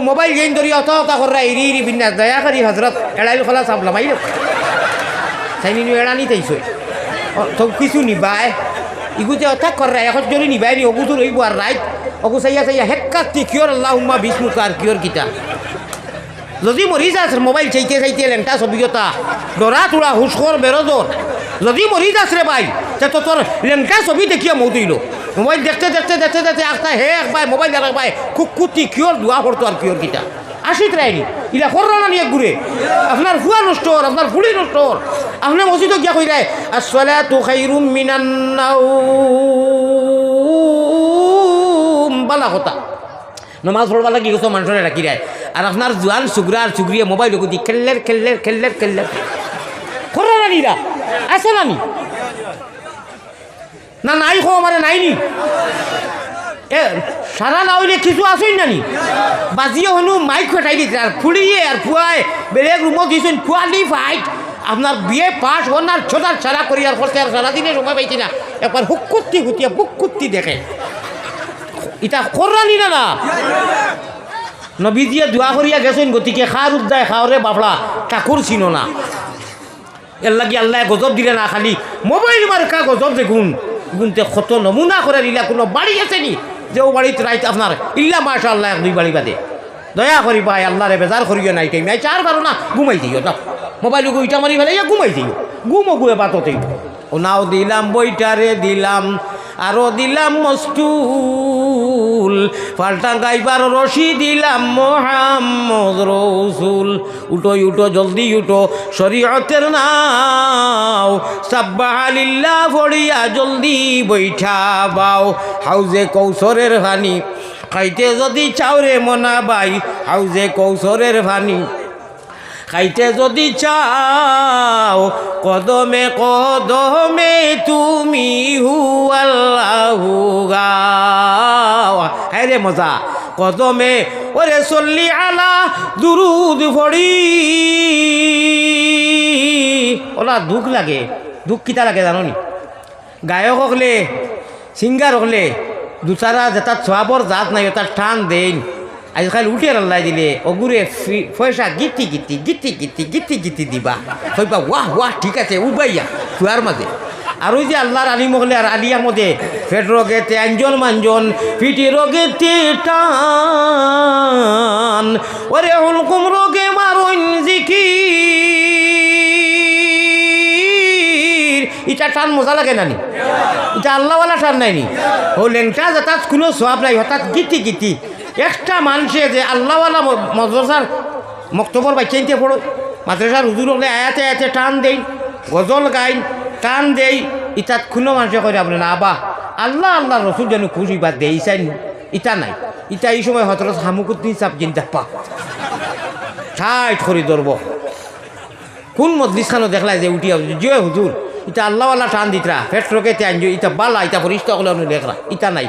Mobile gain ধরি অত কররা ইরি ইরি বিন্যাস দয়া করি হজরত এড়াইল খোলা চাপলাম আইল চাইনি এড়ানি তাইছই তো কিছু নিবাই ইগুতে অথাক কররা এখন যদি নিবাই নি অগু তো রইব আর রাইট অগু চাইয়া চাইয়া হেক্কাতি কিয়র আল্লাহ উম্মা বিষ্ণু কার কিয়র কিতা যদি মরি যাস মোবাইল চাইতে চাইতে লেংটা ছবিগতা দরা তোরা হুসখর বেরোজর যদি মরি যাস রে ভাই তো তোর লেংটা ছবি দেখিয়া মৌ দিল মোবাইল দেখতে দেখতে দেখতে দেখতে একটা হে একবার মোবাইল এক ভাই কুকুতি কিয়র দোয়া করতো আর কিয়র কিতা আসিত রায়নি ইলা কররা নিয়ে ঘুরে আপনার ফুয়া নষ্ট হর আপনার ফুলি নষ্ট হর আপনার মসজিদে গিয়া কই রায় আসসালাতু খায়রুম মিনান নাওম বালা কথা নমাজ পড়বা লাগি গেছো মানুষের রাখি রায় আর আপনার জোয়ান সুগরা আর সুগরিয়ে মোবাইল দি খেললের খেললের খেললের খেললের কররা রানিরা আছে নানি না নাই খো মানে নাইনি এ সারা না হইলে কিছু আসেই নানি বাজিয়ে হনু মাইক ফেটাই দিতে আর ফুলিয়ে আর ফুয়ায় বেলেগ রুমত দিয়েছেন ফুয়ালি ফাইট আপনার বিয়ে পাস হন আর ছোটার সারা করি আর করতে আর সারাদিনে সময় পাইছি না একবার হুক কুত্তি হুতিয়া বুক কুত্তি দেখে এটা কররানি না না নবীজিয়ে দোয়া করিয়া গেছেন গতিকে খার উদ্দায় খাওয়ারে বাপড়া কাকুর চিনো না এর লাগি আল্লাহ গজব দিলে না খালি মোবাইল মার্কা গজব দেখুন গুনতে কত নমুনা করে দিলা কোনো বাড়ি আছে নি যে ও বাড়িতে রাইতে আপনার ইল্লা মাশা আল্লাহ এক দুই বাড়ি বাদে দয়া করি ভাই আল্লাহরে বেজার করিও নাই টাইম নাই চার পারো না ঘুমাই দিও না মোবাইল ইটা মারি ফেলে ঘুমাই দিও ঘুমো গুয়ে বাততেই ও নাও দিলাম বইটারে দিলাম আরো দিলাম মস্তুল পাল্টা গাইবার রশি দিলাম মোহাম্মদ রসুল উঠো উঠো জলদি উঠো শরীয়তের নাও সাব্বাহালিল্লাহ ফড়িয়া জলদি বৈঠা বাও হাউজে কৌশরের হানি খাইতে যদি চাওরে মনা বাই হাউজে কৌশরের ভানি খাইতে যদি চাও কদমে কদমে তুমি হু আল্লাহু গাও হ্যাঁ রে মজা কদমে ওরে সল্লি আলা দুরুদ ফড়ি ওলা দুঃখ লাগে দুঃখ কিতা লাগে জানো নি গায়ক হকলে সিঙ্গার হকলে দুসারা যেটা সবাবর জাত নাই ওটা টান দেন আজকাল উঠে আল্লাহ দিলে অগুরে পয়সা Giti Giti Giti Giti Giti Giti দিবা হইবা ওয়াহ ওয়াহ ঠিক আছে উবাইয়া ফুয়ার মাঝে আর ওই যে আল্লাহর আলী মহলে আর আলিয়া মধ্যে ফেট রোগেতে আঞ্জন মাঞ্জন ফিটি রোগেতে টান ওরে হুলকুম রোগে মারুন জিকির এটা টান মজা লাগে নানি এটা আল্লাহওয়ালা টান নাইনি ও লেংটা যাতাত কোনো সব নাই হঠাৎ গিতি গিতি একটা মানুষে যে আল্লাহওয়ালা মাদ্রাসার মক্তবর বাইচাইতে পড়ো মাদ্রাসার হুজুর হলে আয়াতে আয়াতে টান দেই গজল গাইন টান দেই ইটাত কোনো মানুষে করে আপনি না আবা আল্লাহ আল্লাহ রসুল যেন খুশি বা দেই চাই ইটা নাই ইটা এই সময় হতরস হামুকুদ্দিন চাপ চিন্তা পা ঠাইট করে ধরব কোন মজলিসখানো দেখলাই যে উঠিয়া যে হুজুর ইটা আল্লাহওয়ালা টান দিতরা ফেট রোগে ইটা বালা ইটা পরিষ্কার করলে দেখরা ইটা নাই।